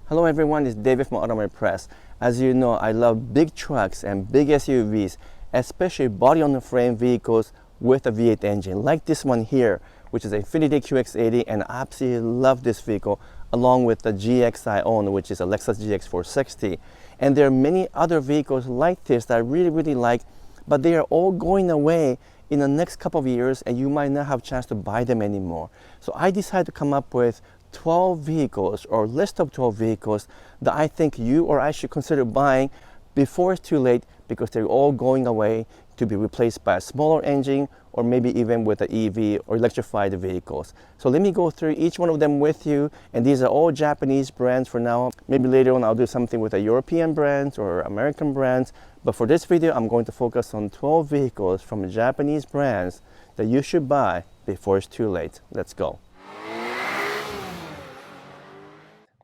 Hello everyone, it's David from Automotive Press. As you know, I love big trucks and big SUVs, especially body-on-the-frame vehicles with a V8 engine, like this one here, which is a Infiniti QX80, and I absolutely love this vehicle, along with the GX I own, which is a Lexus GX460. And there are many other vehicles like this that I really like, but they are all going away in the next couple of years, and you might not have a chance to buy them anymore. So I decided to come up with 12 vehicles or list of 12 vehicles that I think you or I should consider buying before it's too late, because they're all going away to be replaced by a smaller engine or maybe even with an EV or electrified vehicles. So let me go through each one of them with you, and these are all Japanese brands for now. Maybe later on I'll do something with a European brands or American brands, but for this video I'm going to focus on 12 vehicles from Japanese brands that you should buy before it's too late. Let's go.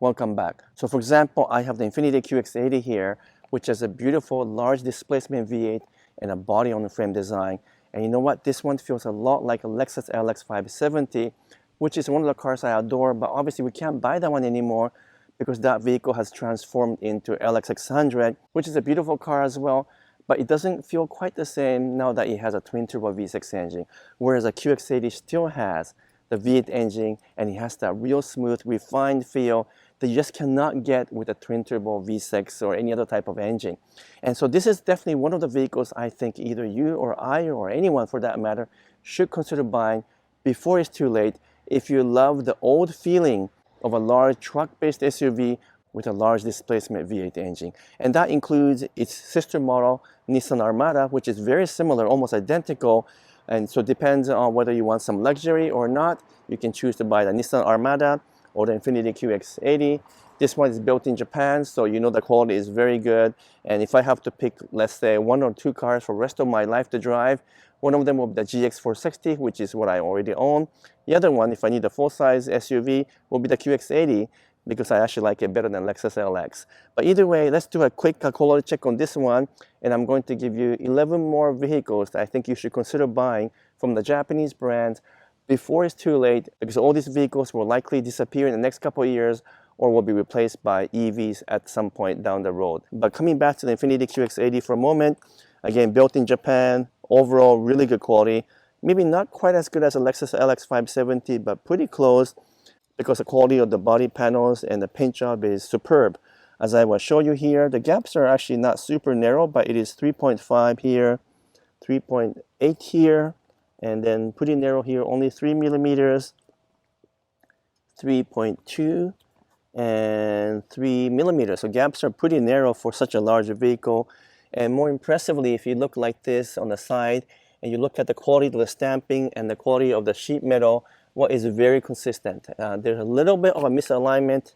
Welcome back. So for example, I have the Infiniti QX80 here, which has a beautiful large displacement V8 and a body-on-the-frame design. And you know what? This one feels a lot like a Lexus LX570, which is one of the cars I adore, but obviously we can't buy that one anymore because that vehicle has transformed into LX600, which is a beautiful car as well, but it doesn't feel quite the same now that it has a twin-turbo V6 engine, whereas a QX80 still has the V8 engine, and it has that real smooth, refined feel that you just cannot get with a twin-turbo V6 or any other type of engine. And so this is definitely one of the vehicles I think either you or I or anyone for that matter should consider buying before it's too late if you love the old feeling of a large truck-based SUV with a large displacement V8 engine. And that includes its sister model, Nissan Armada, which is very similar, almost identical. And so it depends on whether you want some luxury or not. You can choose to buy the Nissan Armada or the Infiniti QX80. This one is built in Japan, so you know the quality is very good. And if I have to pick, let's say, one or two cars for the rest of my life to drive, one of them will be the GX460, which is what I already own. The other one, if I need a full-size SUV, will be the QX80, because I actually like it better than Lexus LX. But either way, let's do a quick quality check on this one, and I'm going to give you 11 more vehicles that I think you should consider buying from the Japanese brands before it's too late, because all these vehicles will likely disappear in the next couple of years or will be replaced by EVs at some point down the road. But coming back to the Infiniti QX80 for a moment, again, built in Japan, overall really good quality. Maybe not quite as good as a Lexus LX570, but pretty close, because the quality of the body panels and the paint job is superb. As I will show you here, the gaps are actually not super narrow, but it is 3.5 here, 3.8 here, and then pretty narrow here, only 3 millimeters, 3.2, and 3 millimeters. So gaps are pretty narrow for such a large vehicle. And more impressively, if you look like this on the side, and you look at the quality of the stamping and the quality of the sheet metal, what is very consistent. There's a little bit of a misalignment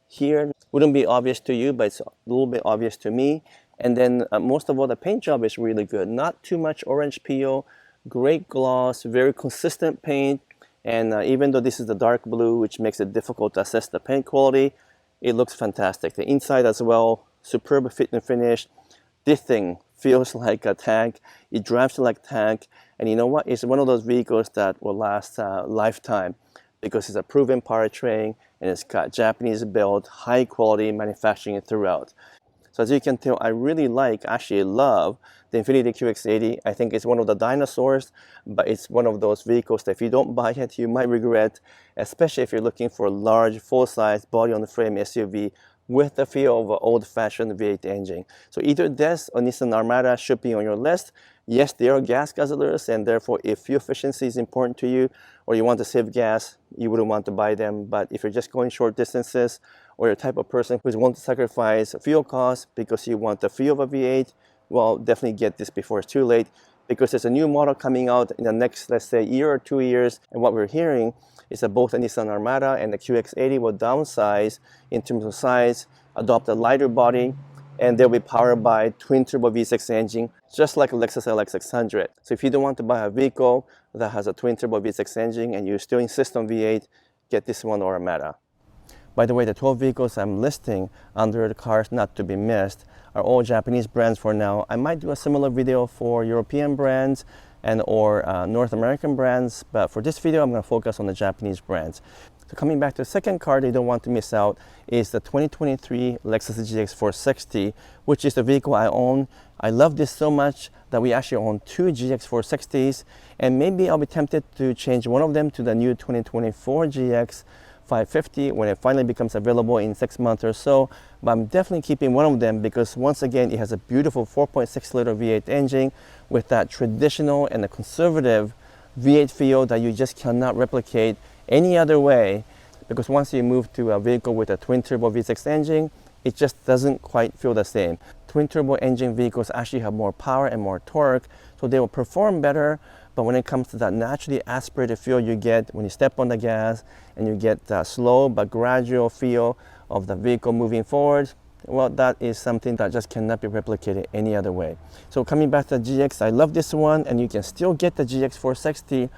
here. Wouldn't be obvious to you, but it's a little bit obvious to me. And then most of all, the paint job is really good. Not too much orange peel, great gloss, very consistent paint. And even though this is the dark blue, which makes it difficult to assess the paint quality, it looks fantastic. The inside as well, superb fit and finish. This thing feels like a tank. It drives like a tank. And you know what? It's one of those vehicles that will last a lifetime, because it's a proven powertrain and it's got Japanese built, high quality manufacturing throughout. So as you can tell, I really actually love the Infiniti QX80. I think it's one of the dinosaurs, but it's one of those vehicles that if you don't buy it, you might regret, especially if you're looking for a large, full-size, body-on-the-frame SUV with the feel of an old-fashioned V8 engine. So either this or Nissan Armada should be on your list. Yes, they are gas guzzlers, and therefore if fuel efficiency is important to you or you want to save gas, you wouldn't want to buy them. But if you're just going short distances, or you're the type of person who wants to sacrifice fuel costs because you want the feel of a V8, well, definitely get this before it's too late, because there's a new model coming out in the next, let's say, year or 2 years. And what we're hearing is that both the Nissan Armada and the QX80 will downsize in terms of size, adopt a lighter body, and they'll be powered by twin-turbo V6 engine, just like a Lexus LX600. So if you don't want to buy a vehicle that has a twin-turbo V6 engine and you still insist on V8, get this one or Armada. By the way, the 12 vehicles I'm listing under the cars not to be missed are all Japanese brands for now. I might do a similar video for European brands and or North American brands, but for this video I'm going to focus on the Japanese brands. So So coming back to the second car they don't want to miss out is the 2023 Lexus GX460, which is the vehicle I own. I love this so much that we actually own two GX460s, and maybe I'll be tempted to change one of them to the new 2024 GX550 when it finally becomes available in 6 months or so. But I'm definitely keeping one of them because once again it has a beautiful 4.6 liter V8 engine with that traditional and the conservative V8 feel that you just cannot replicate any other way, because once you move to a vehicle with a twin turbo V6 engine, it just doesn't quite feel the same. Twin turbo engine vehicles actually have more power and more torque, so they will perform better. But when it comes to that naturally aspirated feel you get when you step on the gas and you get that slow but gradual feel of the vehicle moving forward, well, that is something that just cannot be replicated any other way. So coming back to the GX, I love this one, and you can still get the GX460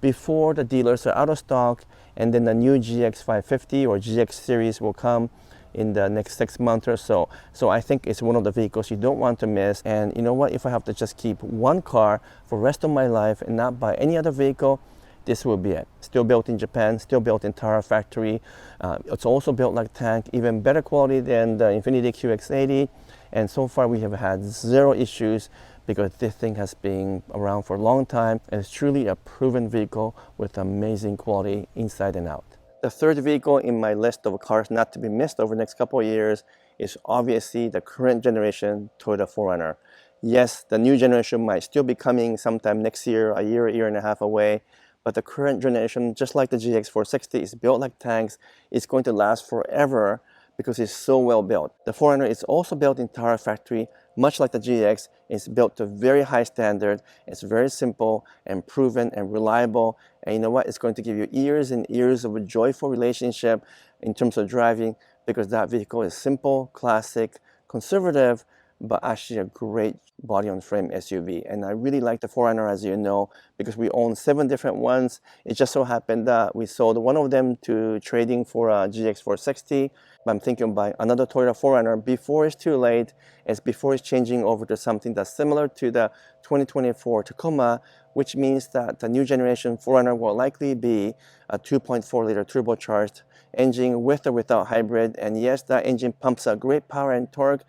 before the dealers are out of stock, and then the new GX550 or GX series will come in the next 6 months or so. So I think it's one of the vehicles you don't want to miss. And you know what, if I have to just keep one car for the rest of my life and not buy any other vehicle, this will be it. Still built in Japan, still built in Tara factory. It's also built like tank, even better quality than the Infiniti QX80. And so far we have had zero issues because this thing has been around for a long time, and it's truly a proven vehicle with amazing quality inside and out. The third vehicle in my list of cars not to be missed over the next couple of years is obviously the current generation Toyota 4Runner. Yes, the new generation might still be coming sometime next year, a year and a half away, but the current generation, just like the GX460, is built like tanks. It's going to last forever because it's so well built. The 4Runner is also built in Tara factory, much like the GX. It's built to very high standard. It's very simple and proven and reliable. And you know what? It's going to give you years and years of a joyful relationship in terms of driving, because that vehicle is simple, classic, conservative, but actually a great body on frame SUV. And I really like the 4Runner, as you know, because we own 7 different ones. It just so happened that we sold one of them to trading for a GX460. But I'm thinking about another Toyota 4Runner before it's too late, as before it's changing over to something that's similar to the 2024 Tacoma, which means that the new generation 4Runner will likely be a 2.4 liter turbocharged engine with or without hybrid. And yes, that engine pumps out great power and torque,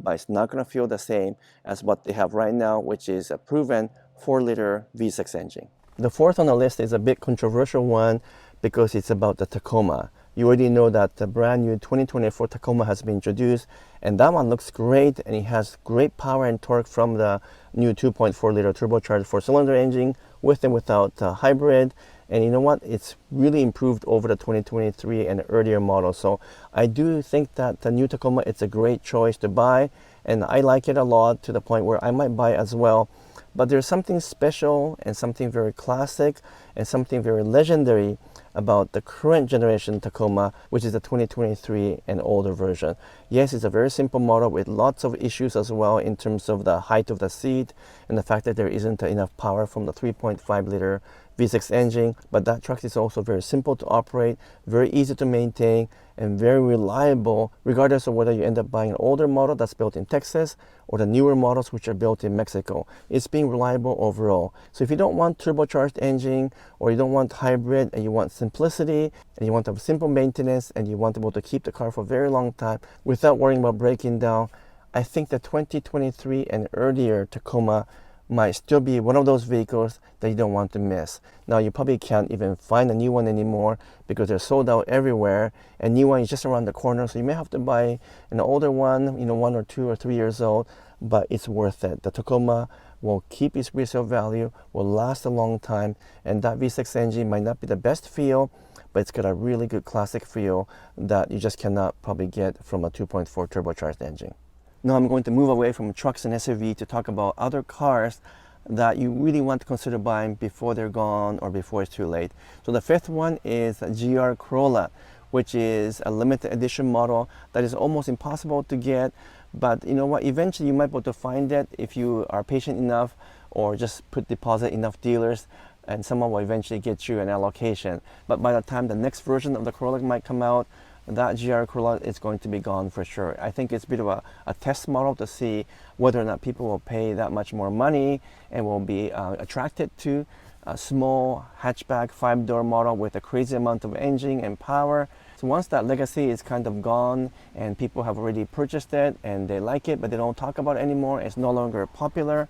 but it's not going to feel the same as what they have right now, which is a proven 4-liter V6 engine. The fourth on the list is a bit controversial one because it's about the Tacoma. You already know that the brand new 2024 Tacoma has been introduced, and that one looks great, and it has great power and torque from the new 2.4 liter turbocharged 4-cylinder engine with and without hybrid. And you know what? It's really improved over the 2023 and earlier models. So I do think that the new Tacoma, it's a great choice to buy, and I like it a lot to the point where I might buy it as well. But there's something special and something very classic and something very legendary about the current generation Tacoma, which is the 2023 and older version. Yes, it's a very simple model with lots of issues as well in terms of the height of the seat and the fact that there isn't enough power from the 3.5 liter V6 engine, but that truck is also very simple to operate, very easy to maintain, and very reliable, regardless of whether you end up buying an older model that's built in Texas or the newer models which are built in Mexico. It's being reliable overall. So if you don't want turbocharged engine, or you don't want hybrid, and you want simplicity, and you want to have simple maintenance, and you want to be able to keep the car for a very long time without worrying about breaking down, I think the 2023 and earlier Tacoma might still be one of those vehicles that you don't want to miss. Now, you probably can't even find a new one anymore because they're sold out everywhere, and new one is just around the corner, so you may have to buy an older one, 1 or 2 or 3 years old, but it's worth it. The Tacoma will keep its resale value, will last a long time, and that V6 engine might not be the best feel, but it's got a really good classic feel that you just cannot probably get from a 2.4 turbocharged engine. Now I'm going to move away from trucks and SUV to talk about other cars that you really want to consider buying before they're gone or before it's too late. So the fifth one is a GR Corolla, which is a limited edition model that is almost impossible to get. But you know what, eventually you might be able to find it if you are patient enough or just put deposit enough dealers, and someone will eventually get you an allocation. But by the time the next version of the Corolla might come out, that GR Corolla is going to be gone for sure. I think it's a bit of a test model to see whether or not people will pay that much more money and will be attracted to a small hatchback 5-door model with a crazy amount of engine and power. So once that legacy is kind of gone and people have already purchased it and they like it, but they don't talk about it anymore, it's no longer popular,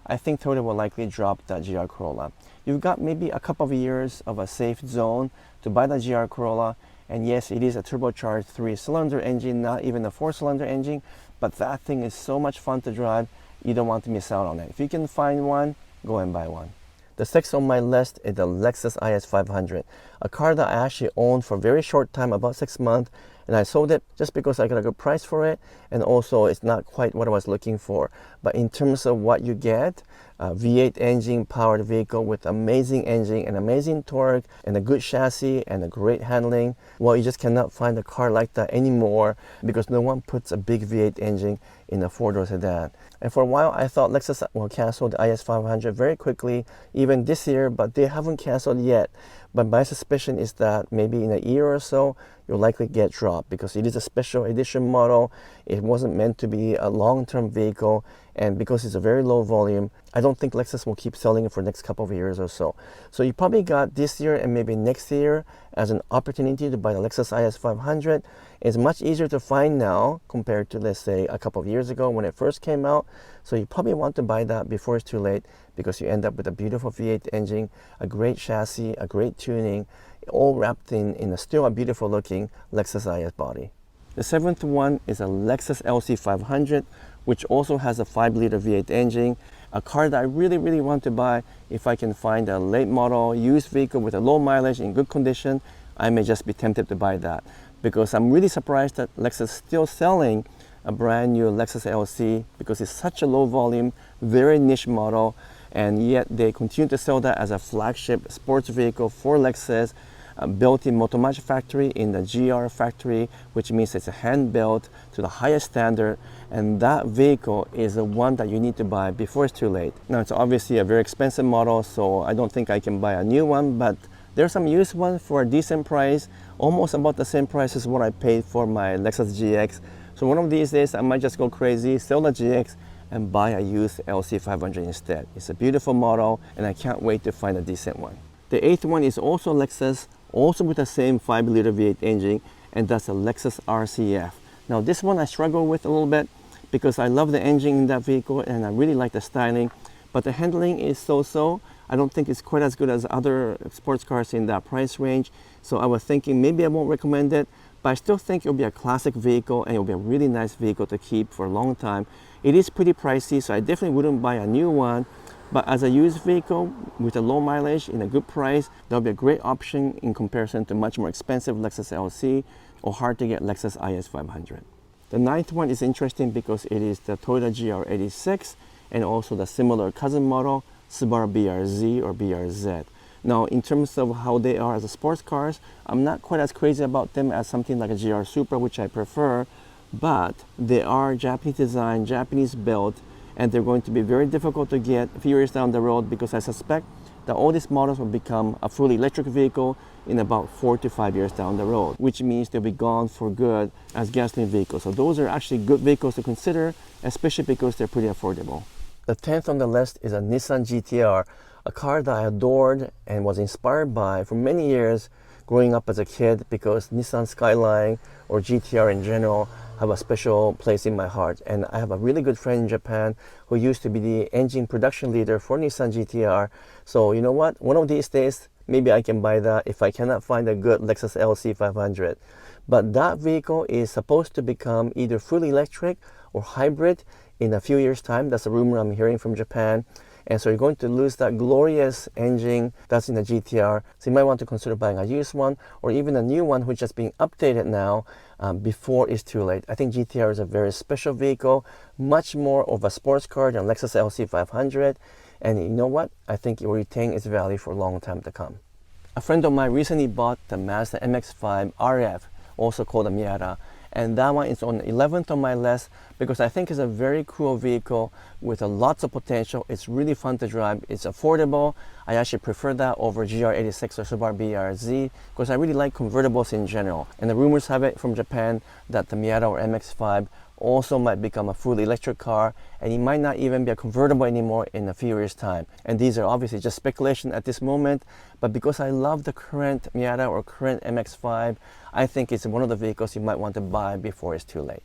I think Toyota will likely drop the GR Corolla. You've got maybe a couple of years of a safe zone to buy the GR Corolla. And yes, it is a turbocharged 3-cylinder engine, not even a 4-cylinder engine, but that thing is so much fun to drive, you don't want to miss out on it. If you can find one, go and buy one. The next on my list is the Lexus IS500, a car that I actually owned for a very short time, about 6 months, and I sold it just because I got a good price for it, and also it's not quite what I was looking for. But in terms of what you get, a V8 engine powered vehicle with amazing engine and amazing torque and a good chassis and a great handling, well, you just cannot find a car like that anymore because no one puts a big V8 engine in a 4-door sedan. And for a while I thought Lexus will cancel the IS500 very quickly, even this year, but they haven't canceled yet. But my suspicion is that maybe in a year or so, you'll likely get dropped because it is a special edition model. It wasn't meant to be a long-term vehicle, and because it's a very low volume, I don't think Lexus will keep selling it for the next couple of years or so. So you probably got this year and maybe next year as an opportunity to buy the Lexus IS500. It's much easier to find now compared to, let's say, a couple of years ago when it first came out. So you probably want to buy that before it's too late because you end up with a beautiful V8 engine, a great chassis, a great tuning, all wrapped in still a beautiful looking Lexus IS body. The 7th one is a Lexus LC500, which also has a 5-liter V8 engine, a car that I really want to buy. If I can find a late model used vehicle with a low mileage in good condition, I may just be tempted to buy that, because I'm really surprised that Lexus is still selling a brand new Lexus LC because it's such a low volume, very niche model, and yet they continue to sell that as a flagship sports vehicle for Lexus, built in Motomachi factory, in the GR factory, which means it's a hand built to the highest standard, and that vehicle is the one that you need to buy before it's too late. Now, it's obviously a very expensive model, so I don't think I can buy a new one, but there's some used ones for a decent price, almost about the same price as what I paid for my Lexus GX. So one of these days I might just go crazy, sell the GX and buy a used LC500 instead. It's a beautiful model and I can't wait to find a decent one. The 8th one is also Lexus, also with the same 5-liter V8 engine, and that's a Lexus RCF. Now this one I struggle with a little bit because I love the engine in that vehicle and I really like the styling, but the handling is so-so. I don't think it's quite as good as other sports cars in that price range. So I was thinking maybe I won't recommend it, but I still think it'll be a classic vehicle and it'll be a really nice vehicle to keep for a long time. It is pretty pricey, so I definitely wouldn't buy a new one. But as a used vehicle with a low mileage in a good price, that'll be a great option in comparison to much more expensive Lexus LC or hard to get Lexus IS500. The 9th one is interesting because it is the Toyota GR86 and also the similar cousin model, Subaru BRZ or BRZ. Now, in terms of how they are as a sports cars, I'm not quite as crazy about them as something like a GR Supra, which I prefer, but they are Japanese designed, Japanese built, and they're going to be very difficult to get a few years down the road because I suspect that all these models will become a fully electric vehicle in about 4 to 5 years down the road, which means they'll be gone for good as gasoline vehicles. So those are actually good vehicles to consider, especially because they're pretty affordable. The 10th on the list is a Nissan GTR, a car that I adored and was inspired by for many years growing up as a kid because Nissan Skyline or GTR in general have a special place in my heart. And I have a really good friend in Japan who used to be the engine production leader for Nissan GTR. So you know what? One of these days, maybe I can buy that if I cannot find a good Lexus LC500. But that vehicle is supposed to become either fully electric or hybrid in a few years' time. That's a rumor I'm hearing from Japan. And so you're going to lose that glorious engine that's in the GTR. So you might want to consider buying a used one or even a new one which is being updated now before it's too late. I think GTR is a very special vehicle, much more of a sports car than Lexus LC500. And you know what? I think it will retain its value for a long time to come. A friend of mine recently bought the Mazda MX5 RF, also called a Miata. And that one is on the 11th on my list because I think it's a very cool vehicle with lots of potential. It's really fun to drive. It's affordable. I actually prefer that over GR86 or Subaru BRZ because I really like convertibles in general. And the rumors have it from Japan that the Miata or MX5 also might become a fully electric car, and it might not even be a convertible anymore in a few years' time. And these are obviously just speculation at this moment, but because I love the current Miata or current MX5, I think it's one of the vehicles you might want to buy before it's too late.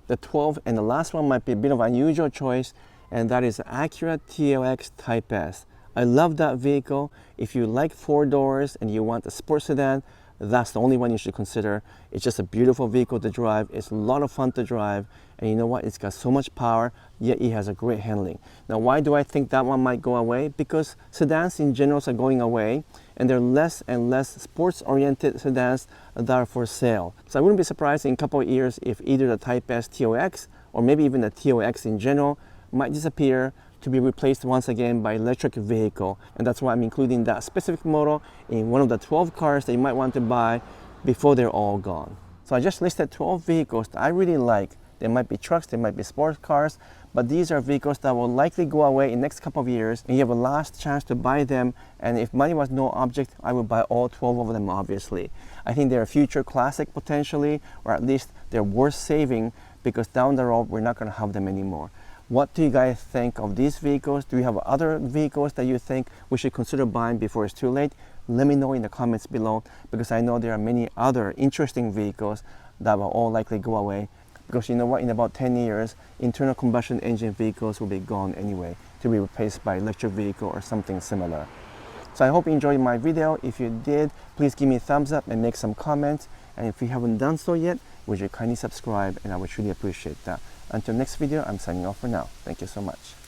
The 12th and the last one might be a bit of an unusual choice, and that is Acura TLX Type S. I love that vehicle. If you like 4 doors and you want a sports sedan, that's the only one you should consider. It's just a beautiful vehicle to drive. It's a lot of fun to drive, and you know what? It's got so much power, yet it has a great handling. Now, why do I think that one might go away? Because sedans in general are going away, and there are less and less sports-oriented sedans that are for sale. So I wouldn't be surprised in a couple of years if either the Type S TLX or maybe even the TLX in general might disappear to be replaced once again by electric vehicle. And that's why I'm including that specific model in one of the 12 cars that you might want to buy before they're all gone. So I just listed 12 vehicles that I really like. They might be trucks, they might be sports cars, but these are vehicles that will likely go away in the next couple of years, and you have a last chance to buy them. And if money was no object, I would buy all 12 of them, obviously. I think they're a future classic potentially, or at least they're worth saving, because down the road we're not going to have them anymore. What do you guys think of these vehicles? Do you have other vehicles that you think we should consider buying before it's too late? Let me know in the comments below, because I know there are many other interesting vehicles that will all likely go away. Because you know what, in about 10 years, internal combustion engine vehicles will be gone anyway, to be replaced by electric vehicle or something similar. So I hope you enjoyed my video. If you did, please give me a thumbs up and make some comments. And if you haven't done so yet, would you kindly subscribe, and I would truly appreciate that. Until next video, I'm signing off for now. Thank you so much.